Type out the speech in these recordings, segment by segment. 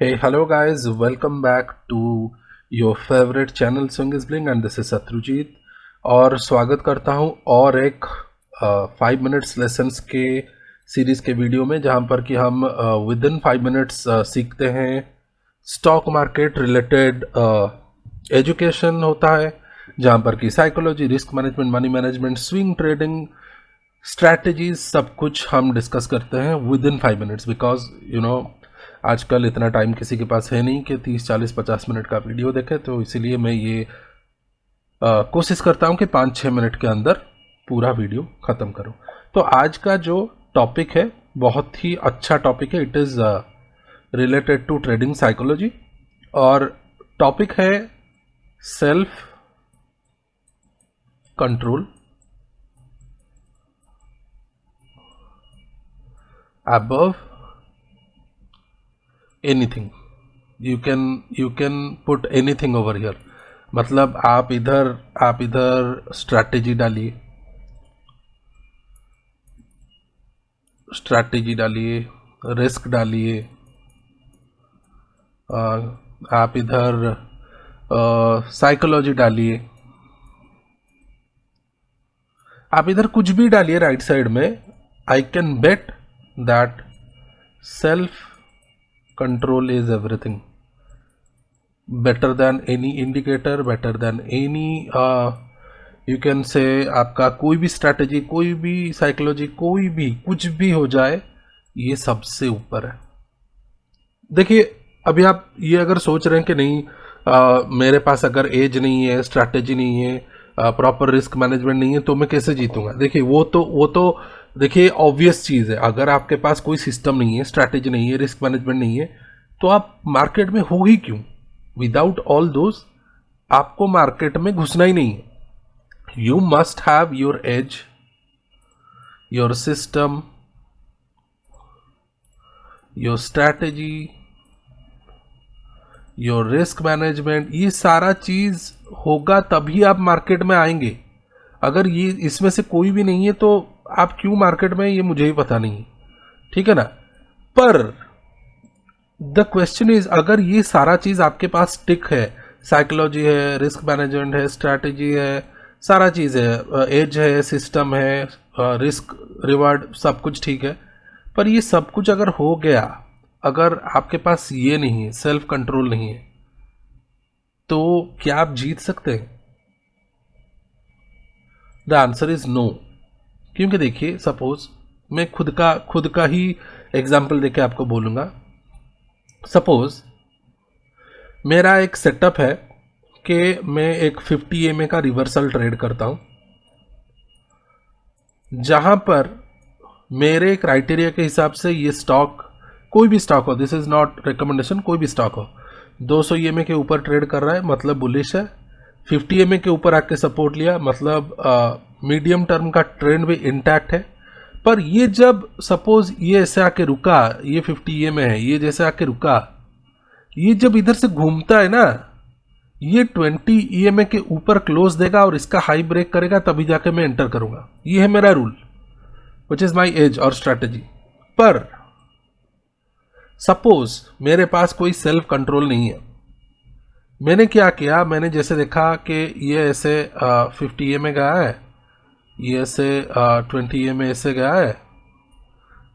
Hey, hello guys, welcome back to your favorite channel Swing is Bling and this is Satrujit और स्वागत करता हूं और एक 5 मिनट्स लेसन्स के सीरीज़ के वीडियो में जहां पर कि हम विद इन 5 मिनट्स सीखते हैं स्टॉक मार्केट रिलेटेड एजुकेशन होता है जहां पर कि psychology, risk management, money management, swing trading, strategies सब कुछ हम डिस्कस करते हैं विद इन 5 मिनट्स बिकॉज आजकल इतना टाइम किसी के पास है नहीं कि 30, 40, 50 मिनट का वीडियो देखे, तो इसीलिए मैं ये कोशिश करता हूं कि 5-6 मिनट के अंदर पूरा वीडियो ख़त्म करूं। तो आज का जो टॉपिक है बहुत ही अच्छा टॉपिक है। It is related to trading psychology और टॉपिक है self control above anything. You can put anything over here. मतलब आप इधर स्ट्रैटेजी डालिए, रिस्क डालिए, आप इधर साइकोलॉजी डालिए, आप इधर कुछ भी डालिए राइट साइड में। I can bet that self control is everything, better than any indicator, better than any you can say आपका कोई भी स्ट्रैटेजी, कोई भी साइकोलॉजी, कोई भी कुछ भी हो जाए, ये सबसे ऊपर है। देखिए अभी आप ये अगर सोच रहे हैं कि नहीं मेरे पास अगर एज नहीं है, स्ट्रैटेजी नहीं है, प्रॉपर रिस्क मैनेजमेंट नहीं है, तो मैं कैसे जीतूंगा। देखिए वो तो देखिए ऑब्वियस चीज़ है। अगर आपके पास कोई सिस्टम नहीं है, स्ट्रैटेजी नहीं है, रिस्क मैनेजमेंट नहीं है, तो आप मार्केट में हो ही क्यों। विदाउट ऑल दोज आपको मार्केट में घुसना ही नहीं है। You must have your age, your system, your strategy, your risk management. ये सारा चीज होगा तभी आप मार्केट में आएंगे। अगर ये इसमें से कोई भी नहीं है तो आप क्यों मार्केट में, ये मुझे ही पता नहीं, ठीक है ना। पर द क्वेश्चन इज, अगर ये सारा चीज आपके पास टिक है, साइकोलॉजी है, रिस्क मैनेजमेंट है, स्ट्रैटेजी है, सारा चीज है, एज है, सिस्टम है, रिस्क रिवार्ड, सब कुछ ठीक है, पर ये सब कुछ अगर हो गया, अगर आपके पास ये नहीं है, सेल्फ कंट्रोल नहीं है, तो क्या आप जीत सकते हैं? The answer is no. क्योंकि देखिए सपोज मैं खुद का ही एग्जाम्पल देके आपको बोलूंगा। सपोज मेरा एक सेटअप है कि मैं एक 50 EMA का रिवर्सल ट्रेड करता हूं, जहां पर मेरे क्राइटेरिया के हिसाब से ये स्टॉक, कोई भी स्टॉक हो, दिस इज नॉट रिकमेंडेशन, कोई भी स्टॉक हो, 200 EMA के ऊपर ट्रेड कर रहा है मतलब बुलिश है, 50 EMA के ऊपर आके सपोर्ट लिया मतलब मीडियम टर्म का ट्रेंड भी इंटैक्ट है। पर ये जब सपोज ये ऐसे आके रुका, ये 50 EMA है, ये जैसे आके रुका, ये जब इधर से घूमता है ना, ये 20 EMA के ऊपर क्लोज देगा और इसका हाई ब्रेक करेगा, तभी जाके मैं एंटर करूंगा। ये है मेरा rule, which is my age और स्ट्रैटेजी। पर सपोज मेरे पास कोई सेल्फ कंट्रोल नहीं है, मैंने क्या किया, मैंने जैसे देखा कि ये ऐसे 50 EMA गया है, ये ऐसे 20 EMA ऐसे गया है,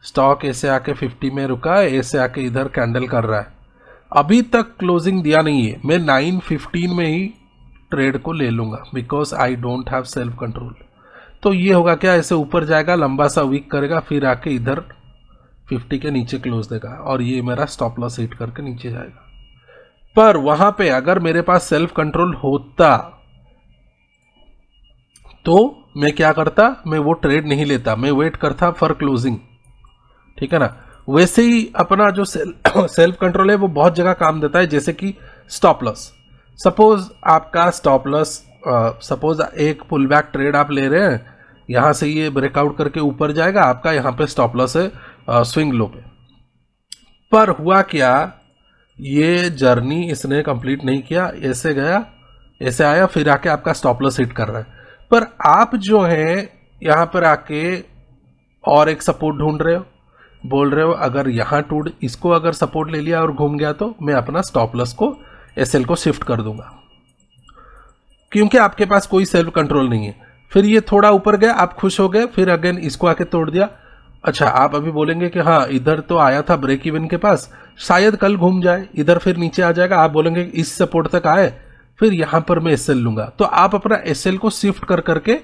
स्टॉक ऐसे आके 50 में रुका है, ऐसे आके इधर कैंडल कर रहा है, अभी तक क्लोजिंग दिया नहीं है, मैं 9:15 में ही ट्रेड को ले लूंगा because I don't have self control. तो ये होगा क्या, ऐसे ऊपर जाएगा, लंबा सा वीक करेगा, फिर आके इधर 50 के नीचे क्लोज देगा और ये मेरा स्टॉप लॉस हिट करके नीचे जाएगा। पर वहां पे अगर मेरे पास सेल्फ कंट्रोल होता तो मैं क्या करता, मैं वो ट्रेड नहीं लेता, मैं वेट करता फॉर क्लोजिंग, ठीक है ना। वैसे ही अपना जो सेल्फ कंट्रोल है वो बहुत जगह काम देता है, जैसे कि स्टॉप लॉस। सपोज आपका स्टॉप लॉस, सपोज एक पुल बैक ट्रेड आप ले रहे हैं, यहां से ये ब्रेकआउट करके ऊपर जाएगा, आपका यहां पे स्टॉप लॉस है स्विंग लो पे। पर हुआ क्या, ये जर्नी इसने कंप्लीट नहीं किया, ऐसे गया, ऐसे आया, फिर आके आपका स्टॉप लॉस हिट कर रहा है। पर आप जो है यहां पर आके और एक सपोर्ट ढूंढ रहे हो, बोल रहे हो अगर यहाँ टूट इसको अगर सपोर्ट ले लिया और घूम गया तो मैं अपना स्टॉप लॉस को एसएल को शिफ्ट कर दूंगा, क्योंकि आपके पास कोई सेल्फ कंट्रोल नहीं है। फिर ये थोड़ा ऊपर गया, आप खुश हो गए, फिर अगेन इसको आके तोड़ दिया। अच्छा, आप अभी बोलेंगे कि हाँ इधर तो आया था ब्रेक इवन के पास, शायद कल घूम जाए इधर फिर नीचे आ जाएगा। आप बोलेंगे इस सपोर्ट तक आए, फिर यहां पर मैं एसएल लूंगा। तो आप अपना एसएल को शिफ्ट कर करके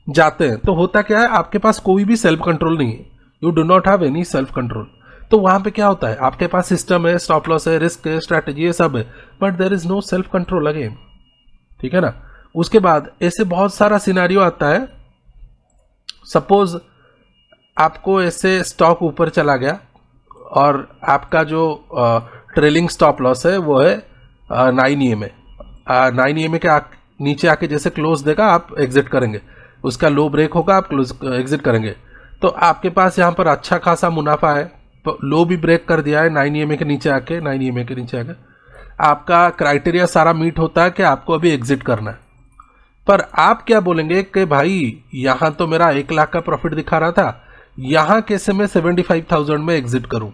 जाते हैं। तो होता क्या है, आपके पास कोई भी सेल्फ कंट्रोल नहीं है, you do not have any self control. तो वहां पे क्या होता है, आपके पास सिस्टम है, स्टॉप लॉस है, रिस्क है, स्ट्रैटेजी है, सब है, but there is no self control again. ठीक है ना। उसके बाद ऐसे बहुत सारा सिनेरियो आता है। सपोज आपको ऐसे स्टॉक ऊपर चला गया और आपका जो ट्रेलिंग स्टॉप लॉस है वो है 9 EMA। 9 EMA के नीचे आके जैसे क्लोज देगा आप एग्जिट करेंगे, उसका लो ब्रेक होगा आप क्लोज एग्जिट करेंगे। तो आपके पास यहाँ पर अच्छा खासा मुनाफा है, लो भी ब्रेक कर दिया है 9 EMA के नीचे आके, 9 EMA के नीचे आके आपका क्राइटेरिया सारा मीट होता है कि आपको अभी एग्जिट करना है। पर आप क्या बोलेंगे कि भाई यहाँ तो मेरा 1 लाख का प्रॉफिट दिखा रहा था, यहाँ कैसे मैं 75,000 में एग्जिट करूं।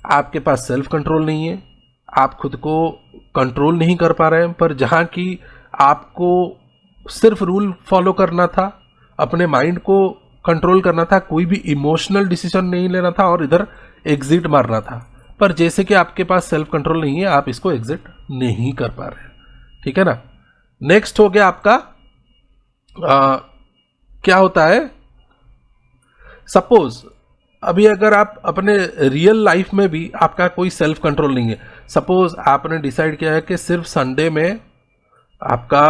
आपके पास सेल्फ कंट्रोल नहीं है, आप खुद को कंट्रोल नहीं कर पा रहे हैं। पर जहाँ की आपको सिर्फ रूल फॉलो करना था, अपने माइंड को कंट्रोल करना था, कोई भी इमोशनल डिसीजन नहीं लेना था और इधर एग्जिट मारना था। पर जैसे कि आपके पास सेल्फ कंट्रोल नहीं है, आप इसको एग्जिट नहीं कर पा रहे हैं। ठीक है ना। नेक्स्ट हो गया आपका क्या होता है, सपोज अभी अगर आप अपने रियल लाइफ में भी आपका कोई सेल्फ कंट्रोल नहीं है। सपोज आपने डिसाइड किया है कि सिर्फ संडे में आपका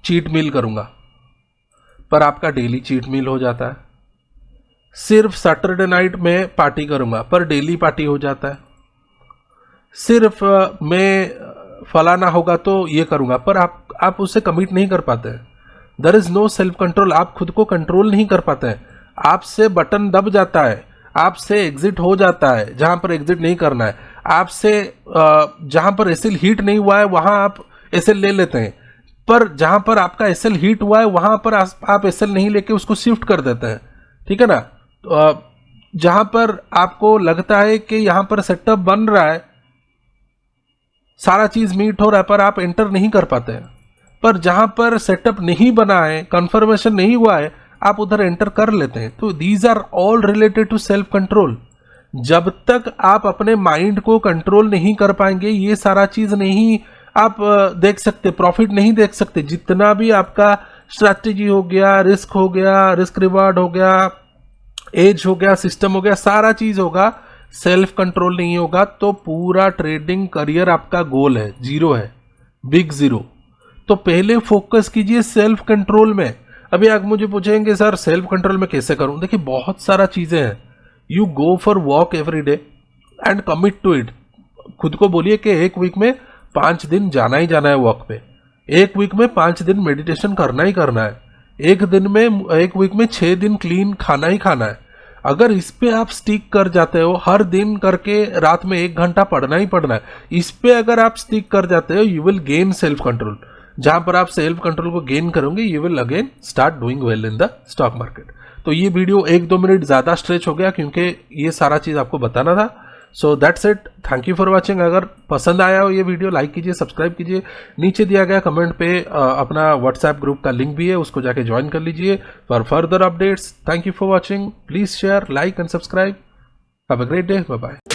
चीट मील करूंगा, पर आपका डेली चीट मील हो जाता है। सिर्फ सैटरडे नाइट में पार्टी करूंगा, पर डेली पार्टी हो जाता है। सिर्फ मैं फलाना होगा तो ये करूंगा, पर आप उससे कमिट नहीं कर पाते हैं। There is no self control, आप खुद को कंट्रोल नहीं कर पाते हैं। आपसे बटन दब जाता है, आपसे एग्जिट हो जाता है जहां पर एग्जिट नहीं करना है, आपसे जहां पर एसएल हीट नहीं हुआ है वहां आप एसएल ले लेते हैं, पर जहां पर आपका एसएल हीट हुआ है वहां पर आप एसएल नहीं लेके उसको शिफ्ट कर देते हैं। ठीक है ना। जहां पर आपको लगता है कि यहां पर सेटअप बन रहा है, सारा चीज मीट हो रहा है, पर आप एंटर नहीं कर पाते हैं। पर जहां पर सेटअप नहीं बना है, कंफर्मेशन नहीं हुआ है, आप उधर एंटर कर लेते हैं। तो these are all related to self control. जब तक आप अपने माइंड को कंट्रोल नहीं कर पाएंगे, ये सारा चीज नहीं आप देख सकते, प्रॉफिट नहीं देख सकते। जितना भी आपका स्ट्रैटेजी हो गया, रिस्क हो गया, रिस्क रिवार्ड हो गया, एज हो गया, सिस्टम हो गया, सारा चीज होगा, सेल्फ कंट्रोल नहीं होगा तो पूरा ट्रेडिंग करियर आपका गोल है, जीरो है, बिग जीरो। तो पहले फोकस कीजिए सेल्फ कंट्रोल में। अभी आप मुझे पूछेंगे सर सेल्फ कंट्रोल में कैसे करूं। देखिए बहुत सारा चीजें हैं। You go for walk every day and commit to it. खुद को बोलिए कि एक वीक में 5 दिन जाना ही जाना है वॉक पे, एक वीक में 5 दिन मेडिटेशन करना ही करना है, एक वीक में 6 दिन क्लीन खाना ही खाना है। अगर इस पे आप स्टिक कर जाते हो, हर दिन करके रात में 1 घंटा पढ़ना ही पढ़ना है, इस पे अगर आप स्टिक कर जाते हो, you will gain self control. जहां पर आप सेल्फ कंट्रोल को गेन करोगे, you will again start doing well in the stock market. तो ये वीडियो 1-2 मिनट ज्यादा स्ट्रेच हो गया क्योंकि ये सारा चीज आपको बताना था। So that's it, thank you for watching. अगर पसंद आया हो ये वीडियो, लाइक कीजिए, सब्सक्राइब कीजिए। नीचे दिया गया कमेंट पे अपना व्हाट्सएप ग्रुप का लिंक भी है, उसको जाके ज्वाइन कर लीजिए for further updates. Thank you for watching, please share, like and subscribe. Have a great day, bye bye.